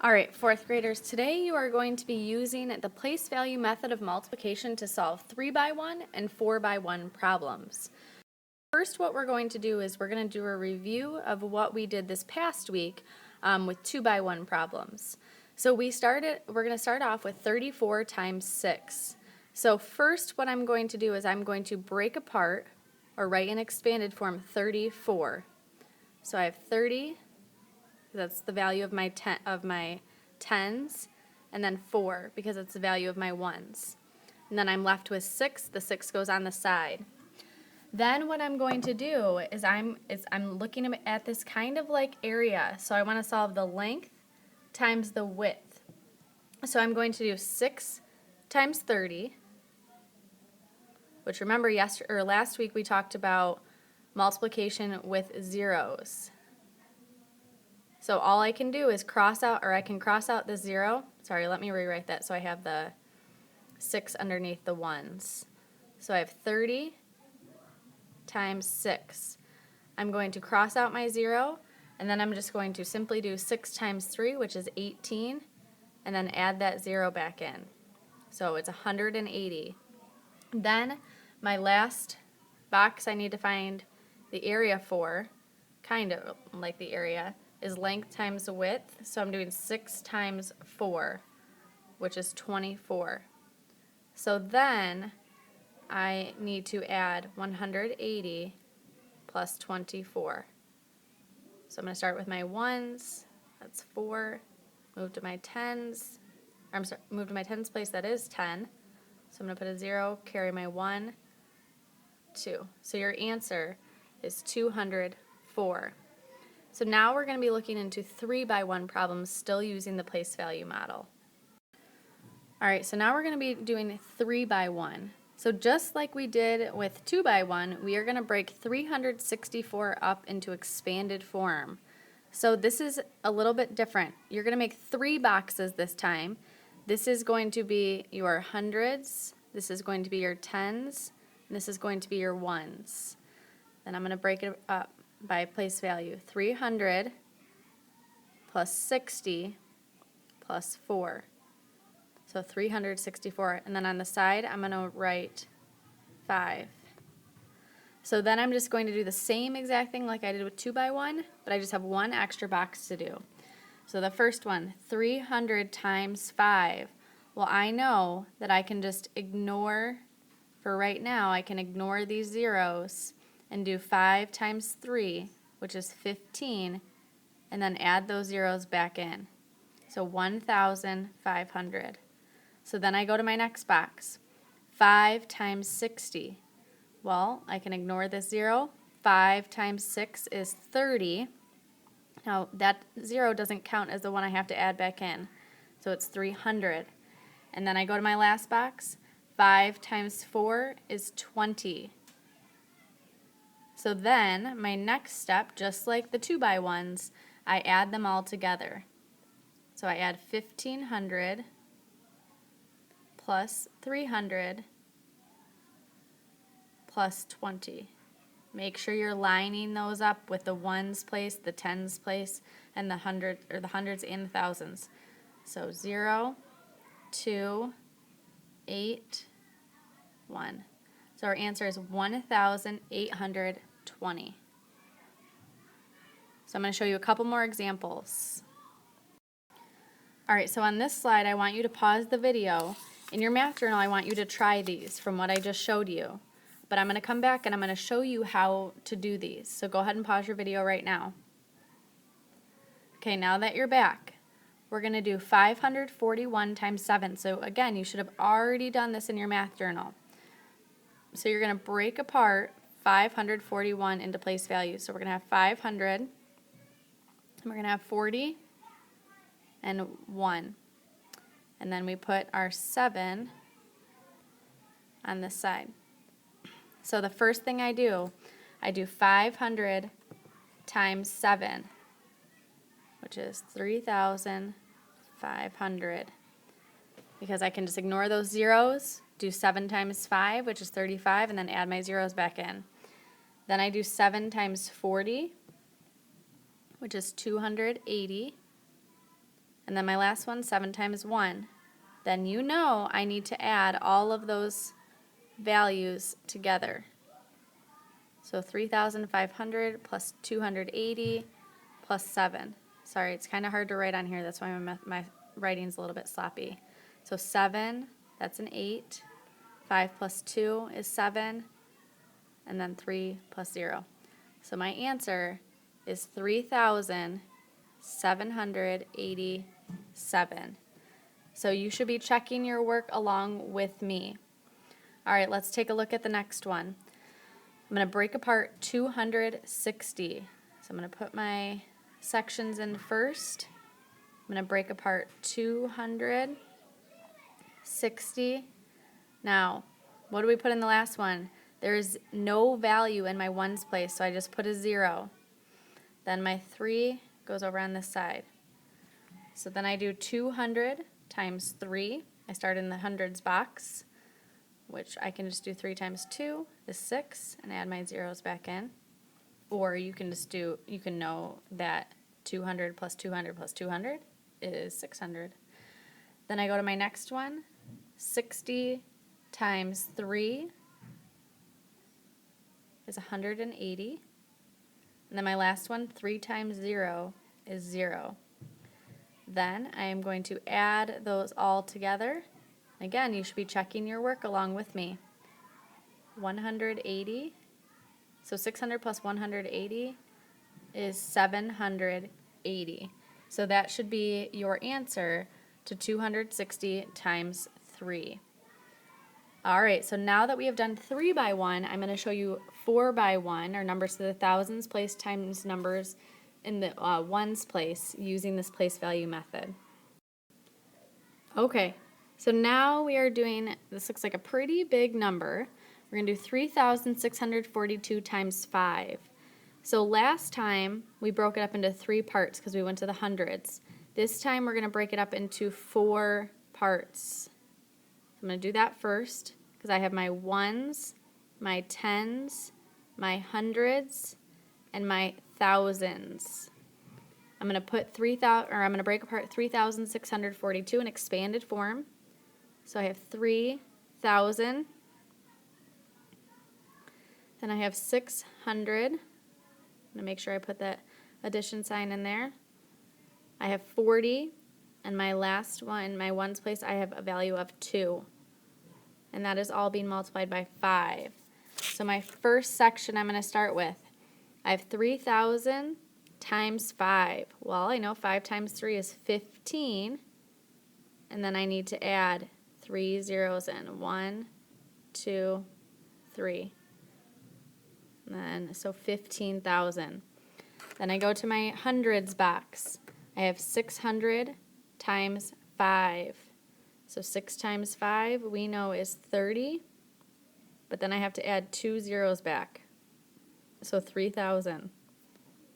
All right, fourth graders, today you are going to be using the place value method of multiplication to solve 3 by 1 and 4 by 1 problems. First, what we're going to do is we're going to do a review of what we did this past week with 2 by 1 problems. So we're going to start off with 34 times 6. So first what I'm going to do is I'm going to break apart or write in expanded form 34. So I have 30. That's the value of my tens, and then 4 because it's the value of my ones. And then I'm left with 6. The 6 goes on the side. Then what I'm going to do is I'm looking at this kind of like area. So I want to solve the length times the width. So I'm going to do 6 times 30, which remember last week we talked about multiplication with zeros. So all I can do is I can cross out the 0. Sorry, let me rewrite that so I have the 6 underneath the ones. So I have 30 times 6. I'm going to cross out my 0, and then I'm just going to simply do 6 times 3, which is 18, and then add that 0 back in. So it's 180. Then my last box I need to find the area for, kind of like the area, is length times width, so I'm doing 6 times 4, which is 24. So then I need to add 180 plus 24. So I'm going to start with my ones, that's 4, move to my tens, move to my tens place, that is 10. So I'm going to put a 0, carry my 1, 2. So your answer is 204. So now we're going to be looking into 3 by 1 problems still using the place value model. Alright, so now we're going to be doing 3 by 1. So just like we did with 2 by 1, we are going to break 364 up into expanded form. So this is a little bit different. You're going to make 3 boxes this time. This is going to be your hundreds, this is going to be your tens, and this is going to be your ones. Then I'm going to break it up by place value. 300 plus 60 plus 4. So 364. And then on the side, I'm going to write 5. So then I'm just going to do the same exact thing like I did with 2 by 1, but I just have one extra box to do. So the first one, 300 times 5. Well, I know that I can just ignore, for right now, I can ignore these zeros and do 5 times 3, which is 15, and then add those zeros back in. So 1,500. So then I go to my next box. 5 times 60. Well, I can ignore this 0. 5 times 6 is 30. Now, that 0 doesn't count as the one I have to add back in. So it's 300. And then I go to my last box. 5 times 4 is 20. So then, my next step, just like the 2 by 1s, I add them all together. So I add 1,500 plus 300 plus 20. Make sure you're lining those up with the ones place, the tens place, and the hundreds and the thousands. So 0, 2, 8, 1. So our answer is 1,820. So I'm going to show you a couple more examples. Alright, so on this slide I want you to pause the video. In your math journal I want you to try these from what I just showed you. But I'm going to come back and I'm going to show you how to do these. So go ahead and pause your video right now. Okay, now that you're back, we're going to do 541 times 7. So again, you should have already done this in your math journal. So you're going to break apart 541 into place values. So we're going to have 500, and we're going to have 40, and 1. And then we put our 7 on this side. So the first thing I do 500 times 7, which is 3,500. Because I can just ignore those zeros, do 7 times 5, which is 35, and then add my zeros back in. Then I do 7 times 40, which is 280. And then my last one, 7 times 1. Then you know I need to add all of those values together. So 3,500 plus 280 plus 7. Sorry, it's kind of hard to write on here. That's why my writing's a little bit sloppy. So 7, that's an 8. 5 plus 2 is 7. And then 3 plus 0. So my answer is 3,787. So you should be checking your work along with me. All right, let's take a look at the next one. I'm going to break apart 260. So I'm going to put my sections in first. I'm going to break apart 260. Now, what do we put in the last one? There's no value in my ones place, so I just put a 0. Then my 3 goes over on this side. So then I do 200 times 3. I start in the hundreds box, which I can just do 3 times 2 is 6 and add my zeros back in. Or you can just do, you can know that 200 plus 200 plus 200 is 600. Then I go to my next one, 60 times 3 is 180. And then my last one, 3 times 0 is 0. Then I am going to add those all together. Again, you should be checking your work along with me. 180. So 600 plus 180 is 780. So that should be your answer to 260 times 3. All right, so now that we have done 3 by 1, I'm going to show you 4 by 1, or numbers to the thousands place times numbers in the ones place using this place value method. Okay, so now we are doing, this looks like a pretty big number. We're going to do 3,642 times 5. So last time we broke it up into 3 parts because we went to the hundreds. This time we're going to break it up into 4 parts. I'm going to do that first because I have my ones, my tens, my hundreds, and my thousands. I'm going to put 3,000, or I'm going to break apart 3,642 in expanded form. So I have 3,000. Then I have 600. I'm going to make sure I put that addition sign in there. I have 40, and my last one, my ones place, I have a value of 2. And that is all being multiplied by 5. So my first section I'm going to start with, I have 3,000 times 5. Well, I know 5 times 3 is 15. And then I need to add 3 zeros in. 1, 2, 3. And then, so 15,000. Then I go to my hundreds box. I have 600 times 5. So 6 times 5 we know is 30. But then I have to add 2 zeros back. So 3,000.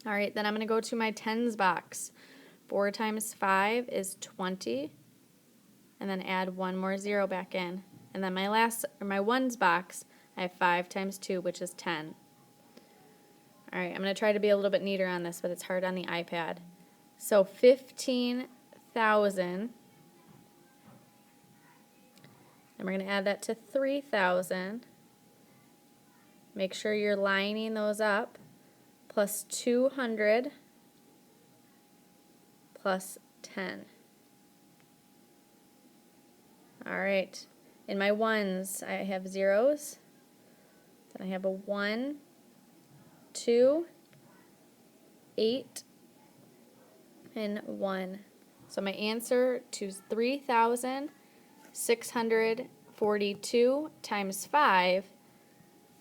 All right, then I'm going to go to my tens box. 4 times 5 is 20. And then add 1 more 0 back in. And then my my ones box, I have 5 times 2, which is 10. All right, I'm going to try to be a little bit neater on this, but it's hard on the iPad. So 15,000. And we're going to add that to 3,000. Make sure you're lining those up. Plus 200 plus 10. All right. In my ones, I have zeros. Then I have a 1, 2, 8, and 1. So my answer to 3,642 times 5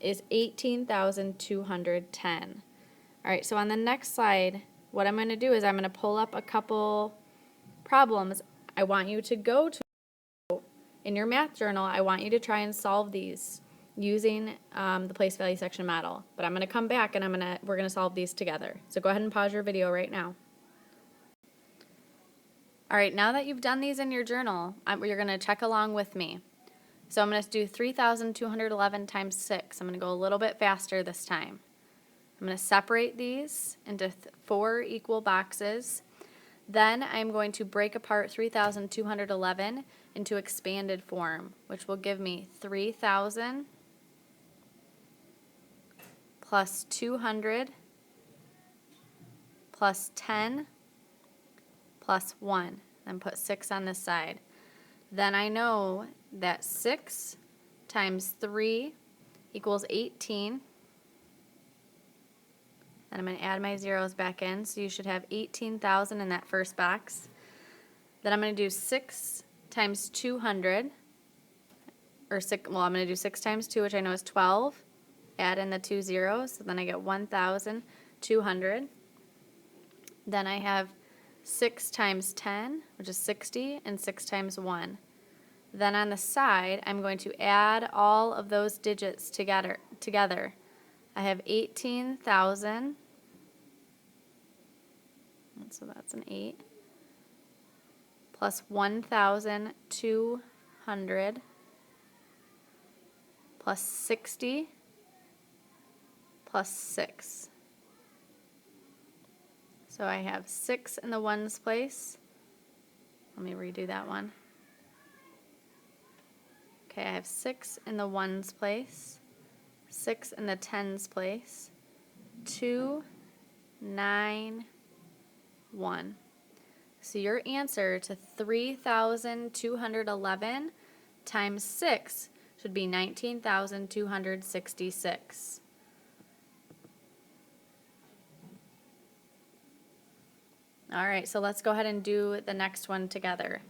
is 18,210. All right, so on the next slide, what I'm going to do is I'm going to pull up a couple problems. I want you to go to, in your math journal, I want you to try and solve these using the place value section model. But I'm going to come back and we're going to solve these together. So go ahead and pause your video right now. All right, now that you've done these in your journal, you're going to check along with me. So I'm going to do 3,211 times 6. I'm going to go a little bit faster this time. I'm going to separate these into 4 equal boxes. Then I'm going to break apart 3,211 into expanded form, which will give me 3,000 plus 200 plus 10 plus 1, and put 6 on this side. Then I know that 6 times 3 equals 18. And I'm going to add my zeros back in, so you should have 18,000 in that first box. Then I'm going to do 6 times 200, or 6, well, I'm going to do 6 times 2, which I know is 12. Add in the 2 zeros, so then I get 1,200. Then I have 6 times 10, which is 60, and 6 times 1. Then on the side, I'm going to add all of those digits together. I have 18,000, so that's an 8, plus 1,200, plus 60, plus 6. So I have 6 in the ones place. Let me redo that one. Okay, I have 6 in the ones place, 6 in the tens place, 2, 9, 1. So your answer to 3,211 times 6 should be 19,266. All right, so let's go ahead and do the next one together.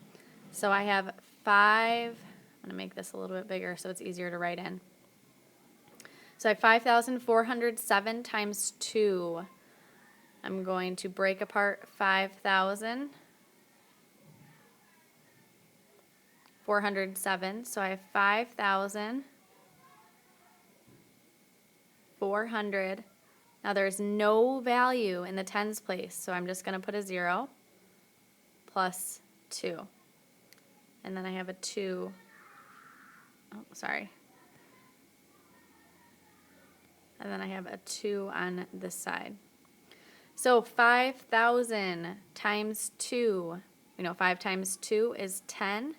So I have 5, I'm going to make this a little bit bigger so it's easier to write in. So I have 5,407 times 2. I'm going to break apart 5,407. So I have 5,400. Now there's no value in the tens place, so I'm just going to put a 0 plus 2. And then I have a 2. Oh, sorry. And then I have a 2 on this side. So 5,000 times 2, 5 times 2 is 10.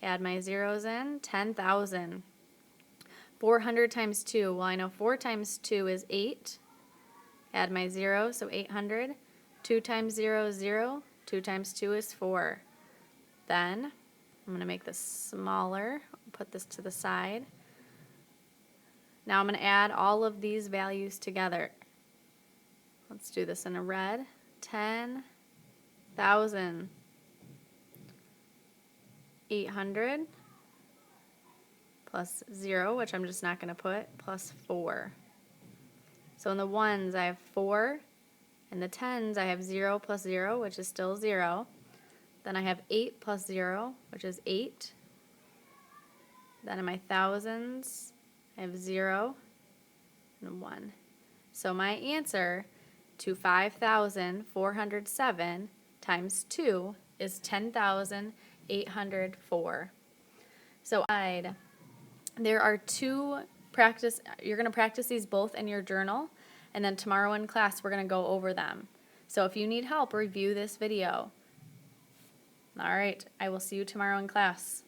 Add my zeros in, 10,000. 400 times 2, well, I know 4 times 2 is 8. Add my 0, so 800. 2 times 0 is 0. 2 times 2 is 4. Then I'm going to make this smaller, put this to the side. Now I'm going to add all of these values together. Let's do this in a red. 10,000. 800 plus 0, which I'm just not going to put, plus 4. So in the ones I have 4. In the tens I have 0 plus 0, which is still 0. Then I have 8 plus 0, which is 8. Then in my thousands I have 0 and 1. So my answer to 5,407 times 2 is 10,804. So there are 2 practice, you're going to practice these both in your journal, and then tomorrow in class we're going to go over them. So if you need help, review this video. All right, I will see you tomorrow in class.